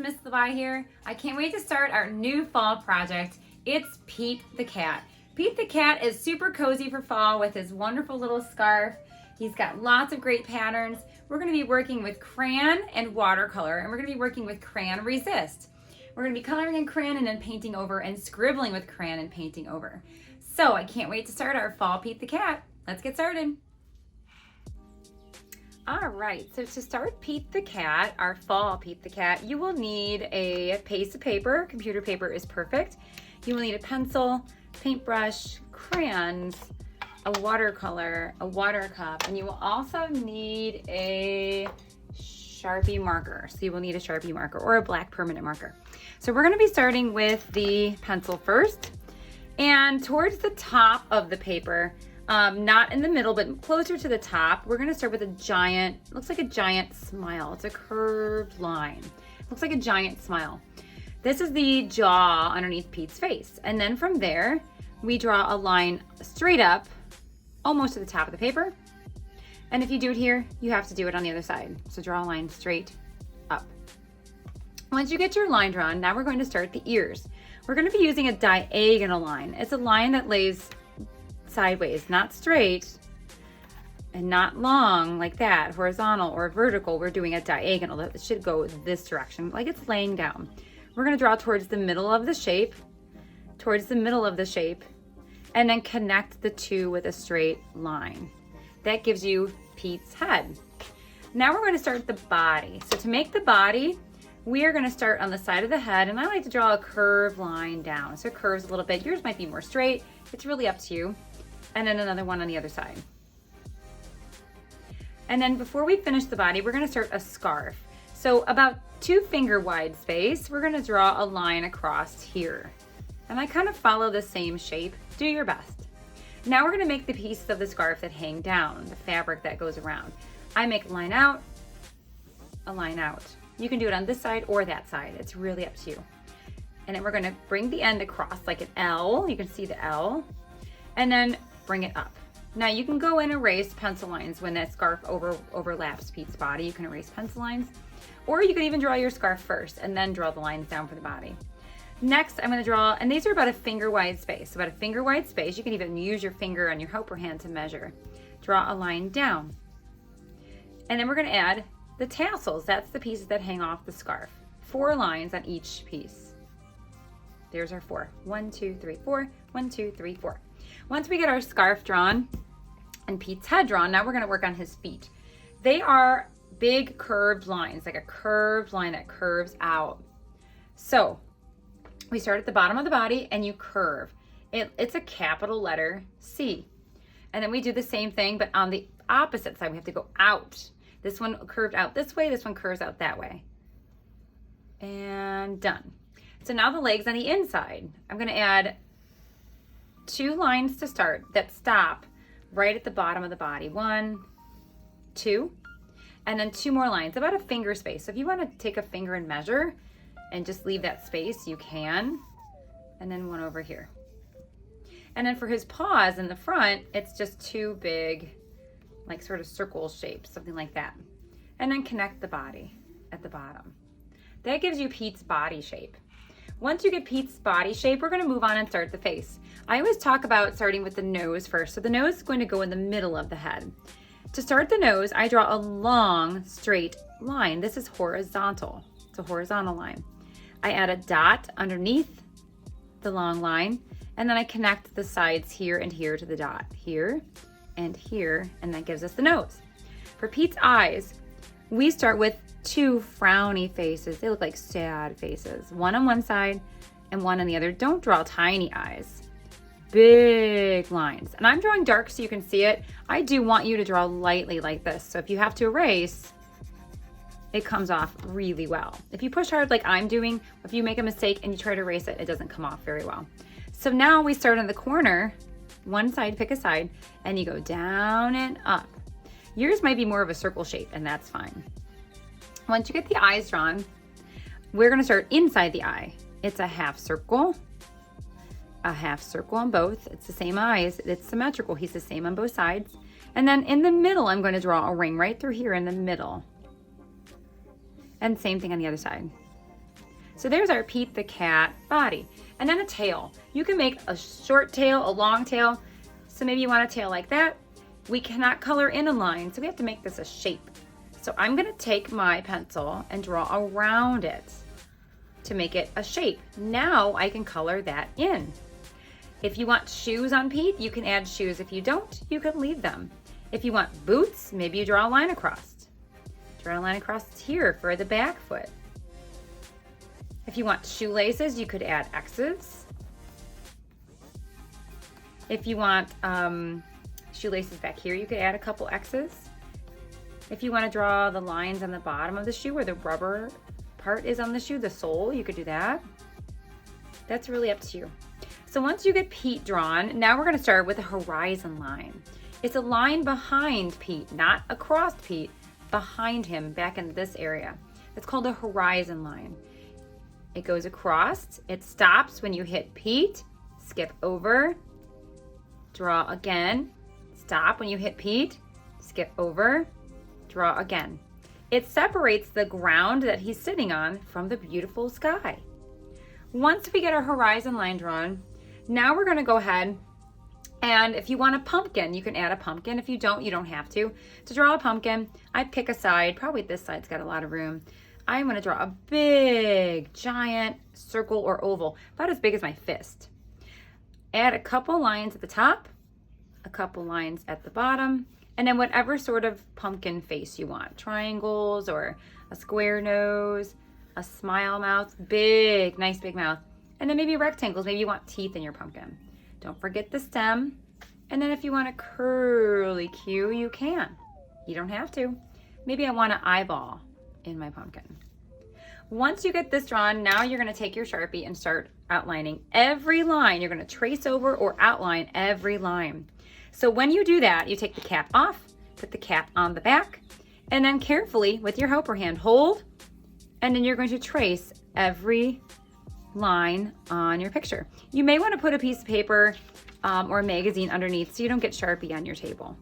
Miss Levi here. I can't wait to start our new fall project. It's Pete the Cat. Pete the Cat is super cozy for fall with his wonderful little scarf. He's got lots of great patterns. We're going to be working with crayon and watercolor, and we're going to be working with crayon resist. We're going to be coloring in crayon and then painting over and scribbling with crayon and painting over. So I can't wait to start our fall Pete the Cat. Let's get started. All right, so to start Pete the Cat, our fall Pete the Cat, you will need a piece of paper. Computer paper is perfect. You will need a pencil, paintbrush, crayons, a watercolor, a water cup, and you will also need a Sharpie marker. So you will need a Sharpie marker or a black permanent marker. So we're gonna be starting with the pencil first, and towards the top of the paper, not in the middle, but closer to the top, we're gonna start with a giant, looks like a giant smile. It's a curved line. Looks like a giant smile. This is the jaw underneath Pete's face. And then from there, we draw a line straight up, almost to the top of the paper. And if you do it here, you have to do it on the other side. So draw a line straight up. Once you get your line drawn, now we're going to start the ears. We're gonna be using a diagonal line. It's a line that lays sideways, not straight and not long like that, horizontal or vertical. We're doing a diagonal that should go this direction, like it's laying down. We're going to draw towards the middle of the shape, and then connect the two with a straight line. That gives you Pete's head. Now we're going to start the body. So to make the body, we are going to start on the side of the head, and I like to draw a curved line down. So it curves a little bit. Yours might be more straight. It's really up to you. And then another one on the other side. And then before we finish the body, we're gonna start a scarf. So about 2 finger wide space, we're gonna draw a line across here. And I kind of follow the same shape. Do your best. Now we're gonna make the pieces of the scarf that hang down, the fabric that goes around. I make a line out, a line out. You can do it on this side or that side. It's really up to you. And then we're gonna bring the end across like an L. You can see the L. And then bring it up. Now you can go and erase pencil lines when that scarf overlaps Pete's body. You can erase pencil lines, or you can even draw your scarf first and then draw the lines down for the body. Next, I'm gonna draw, and these are about a finger wide space. About a finger wide space. You can even use your finger on your helper hand to measure. Draw a line down. And then we're gonna add the tassels. That's the pieces that hang off the scarf. 4 lines on each piece. There's our 4. 1, 2, 3, 4. 1, 2, 3, 4. Once we get our scarf drawn and Pete's head drawn, now we're gonna work on his feet. They are big curved lines, like a curved line that curves out. So we start at the bottom of the body and you curve. It's a capital letter C. And then we do the same thing, but on the opposite side, we have to go out. This one curved out this way, this one curves out that way. And done. So now the legs on the inside. I'm gonna add 2 lines to start that stop right at the bottom of the body. 1, 2, and then 2 more lines, about a finger space. So if you want to take a finger and measure and just leave that space, you can. And then 1 over here. And then for his paws in the front, it's just 2 big, like sort of circle shapes, something like that. And then connect the body at the bottom. That gives you Pete's body shape. Once you get Pete's body shape, we're going to move on and start the face. I always talk about starting with the nose first. So the nose is going to go in the middle of the head. To start the nose, I draw a long, straight line. This is horizontal. It's a horizontal line. I add a dot underneath the long line, and then I connect the sides here and here to the dot. Here and here, and that gives us the nose. For Pete's eyes, we start with 2 frowny faces. They look like sad faces. 1 on one side and 1 on the other. Don't draw tiny eyes. Big lines. And I'm drawing dark so you can see it. I do want you to draw lightly like this. So if you have to erase, it comes off really well. If you push hard like I'm doing, if you make a mistake and you try to erase it, it doesn't come off very well. So now we start on the corner, one side, pick a side, and you go down and up. Yours might be more of a circle shape, and that's fine. Once you get the eyes drawn, we're gonna start inside the eye. It's a half circle on both. It's the same eyes, it's symmetrical. He's the same on both sides. And then in the middle, I'm gonna draw a ring right through here in the middle. And same thing on the other side. So there's our Pete the cat body. And then a tail. You can make a short tail, a long tail. So maybe you want a tail like that. We cannot color in a line, so we have to make this a shape. So I'm gonna take my pencil and draw around it to make it a shape. Now I can color that in. If you want shoes on Pete, you can add shoes. If you don't, you can leave them. If you want boots, maybe you draw a line across. Draw a line across here for the back foot. If you want shoelaces, you could add X's. If you want shoelaces back here, you could add a couple X's. If you want to draw the lines on the bottom of the shoe where the rubber part is on the shoe, the sole, you could do that. That's really up to you. So once you get Pete drawn, now we're going to start with a horizon line. It's a line behind Pete, not across Pete, behind him, back in this area. It's called a horizon line. It goes across, it stops when you hit Pete, skip over, draw again, stop when you hit Pete, skip over, draw again. It separates the ground that he's sitting on from the beautiful sky. Once we get our horizon line drawn, now we're going to go ahead and if you want a pumpkin, you can add a pumpkin. If you don't, you don't have to. To draw a pumpkin, I pick a side. Probably this side's got a lot of room. I'm going to draw a big, giant circle or oval, about as big as my fist. Add a couple lines at the top, a couple lines at the bottom, and then whatever sort of pumpkin face you want. Triangles or a square nose, a smile mouth, big, nice big mouth. And then maybe rectangles. Maybe you want teeth in your pumpkin. Don't forget the stem. And then if you want a curly Q, you can. You don't have to. Maybe I want an eyeball in my pumpkin. Once you get this drawn, now you're going to take your Sharpie and start outlining every line. You're going to trace over or outline every line. So when you do that, you take the cap off, put the cap on the back, and then carefully with your helper hand, hold, and then you're going to trace every line on your picture. You may want to put a piece of paper or a magazine underneath so you don't get Sharpie on your table.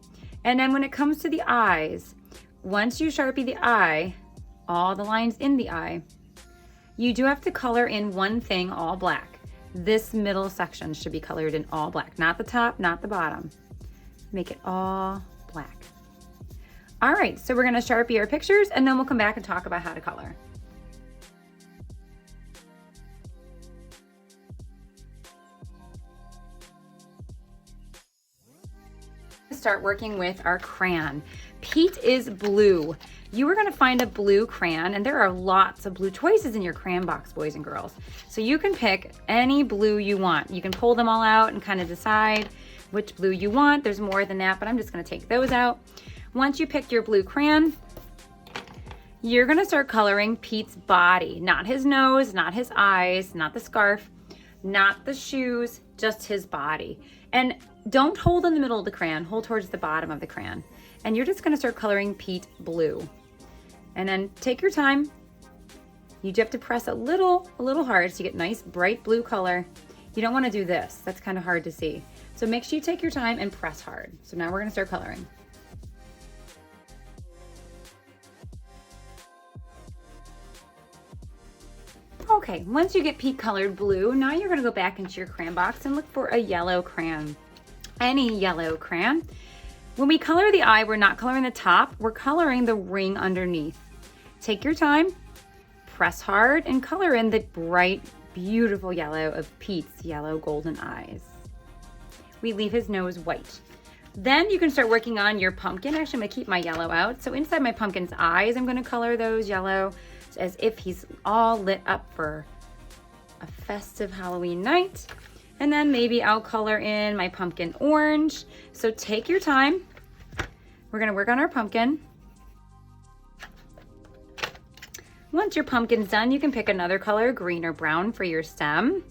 And then when it comes to the eyes, once you Sharpie the eye, all the lines in the eye, you do have to color in one thing all black. This middle section should be colored in all black, not the top, not the bottom. Make it all black. All right, so we're going to Sharpie our pictures and then we'll come back and talk about how to color. Start working with our crayon. Pete is blue. You are going to find a blue crayon, and there are lots of blue choices in your crayon box, boys and girls. So you can pick any blue you want. You can pull them all out and kind of decide which blue you want. There's more than that, but I'm just going to take those out. Once you pick your blue crayon, you're going to start coloring Pete's body. Not his nose, not his eyes, not the scarf, not the shoes, just his body. And don't hold in the middle of the crayon, hold towards the bottom of the crayon. And you're just gonna start coloring Pete blue. And then take your time. You do have to press a little hard so you get nice bright blue color. You don't wanna do this, that's kind of hard to see. So make sure you take your time and press hard. So now we're gonna start coloring. Okay, once you get Pete colored blue, now you're gonna go back into your crayon box and look for a yellow crayon. Any yellow crayon. When we color the eye, we're not coloring the top, we're coloring the ring underneath. Take your time, press hard, and color in the bright, beautiful yellow of Pete's yellow golden eyes. We leave his nose white. Then you can start working on your pumpkin. Actually, I'm gonna keep my yellow out. So inside my pumpkin's eyes, I'm gonna color those yellow as if he's all lit up for a festive Halloween night. And then maybe I'll color in my pumpkin orange. So take your time. We're gonna work on our pumpkin. Once your pumpkin's done, you can pick another color, green or brown, for your stem.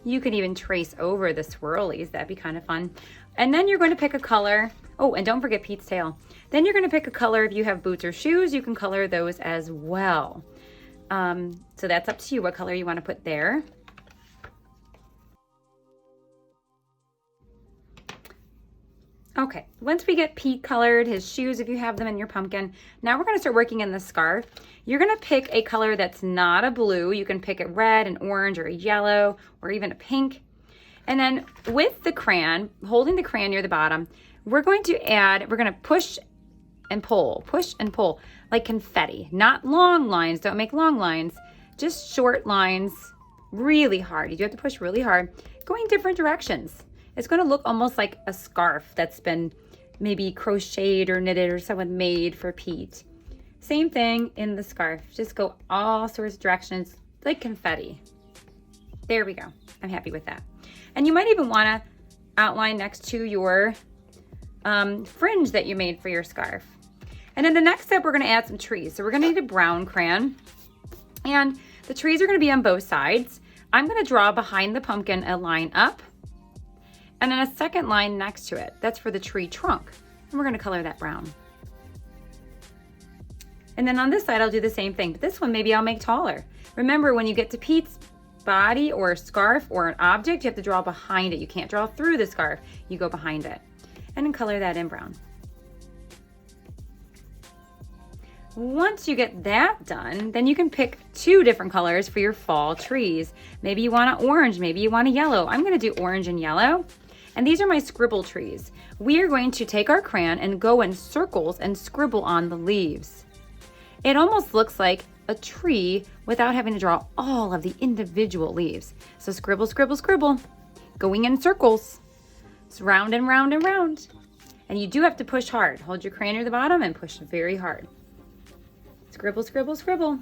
You could even trace over the swirlies. That'd be kind of fun. And then you're going to pick a color. Oh, and don't forget Pete's tail. Then you're going to pick a color. If you have boots or shoes, you can color those as well. So that's up to you what color you want to put there. Okay, once we get Pete colored, his shoes if you have them in your pumpkin, now we're gonna start working in the scarf. You're gonna pick a color that's not a blue. You can pick a red, an orange, or a yellow, or even a pink. And then with the crayon, holding the crayon near the bottom, we're gonna push and pull, like confetti. Not long lines, don't make long lines, just short lines, really hard. You do have to push really hard, going different directions. It's gonna look almost like a scarf that's been maybe crocheted or knitted or someone made for Pete. Same thing in the scarf, just go all sorts of directions, like confetti. There we go, I'm happy with that. And you might even wanna outline next to your fringe that you made for your scarf. And then the next step, we're gonna add some trees. So we're gonna need a brown crayon, and the trees are gonna be on both sides. I'm gonna draw behind the pumpkin a line up, and then a second line next to it. That's for the tree trunk. And we're gonna color that brown. And then on this side, I'll do the same thing, but this one maybe I'll make taller. Remember, when you get to Pete's body or scarf or an object, you have to draw behind it. You can't draw through the scarf, you go behind it. And then color that in brown. Once you get that done, then you can pick 2 different colors for your fall trees. Maybe you want an orange, maybe you want a yellow. I'm gonna do orange and yellow. And these are my scribble trees. We are going to take our crayon and go in circles and scribble on the leaves. It almost looks like a tree without having to draw all of the individual leaves. So scribble, scribble, scribble, going in circles. It's round and round and round. And you do have to push hard. Hold your crayon near the bottom and push very hard. Scribble, scribble, scribble.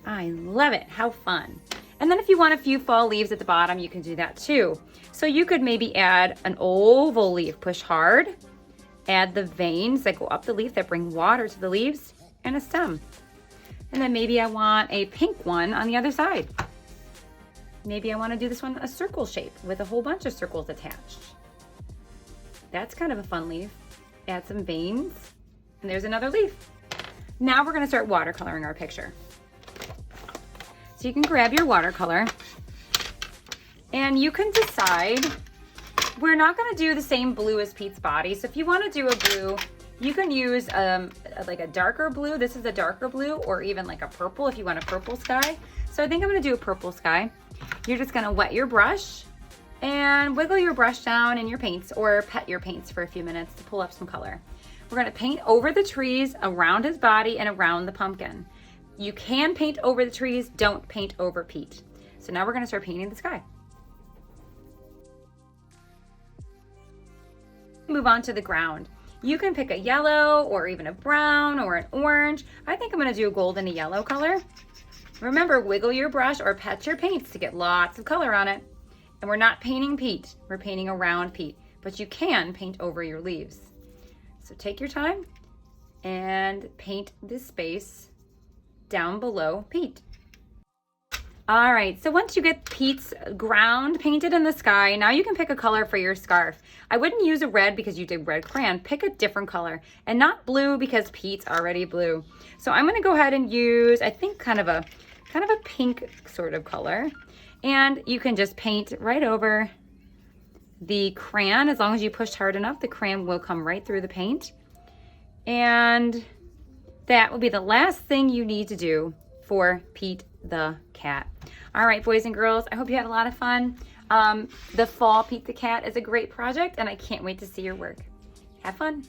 I love it, how fun. And then if you want a few fall leaves at the bottom, you can do that too. So you could maybe add an oval leaf, push hard, add the veins that go up the leaf that bring water to the leaves, and a stem. And then maybe I want a pink one on the other side. Maybe I want to do this one a circle shape with a whole bunch of circles attached. That's kind of a fun leaf. Add some veins, and there's another leaf. Now we're going to start watercoloring our picture. So you can grab your watercolor, and you can decide, we're not going to do the same blue as Pete's body. So if you want to do a blue, you can use like a darker blue. This is a darker blue, or even like a purple if you want a purple sky. So I think I'm going to do a purple sky. You're just going to wet your brush and wiggle your brush down in your paints, or pet your paints for a few minutes to pull up some color. We're going to paint over the trees, around his body, and around the pumpkin. You can paint over the trees, don't paint over Pete. So now we're going to start painting the sky. Move on to the ground. You can pick a yellow or even a brown or an orange. I think I'm going to do a gold and a yellow color. Remember, wiggle your brush or pet your paints to get lots of color on it. And we're not painting Pete, we're painting around Pete, but you can paint over your leaves. So take your time and paint this space down below Pete. All right, so once you get Pete's ground painted in the sky, now you can pick a color for your scarf. I wouldn't use a red because you did red crayon. Pick a different color, and not blue because Pete's already blue. So I'm gonna go ahead and use, I think, kind of a pink sort of color. And you can just paint right over the crayon. As long as you push hard enough, the crayon will come right through the paint. And that will be the last thing you need to do for Pete the cat. All right, boys and girls, I hope you had a lot of fun. The fall Pete the cat is a great project, and I can't wait to see your work. Have fun.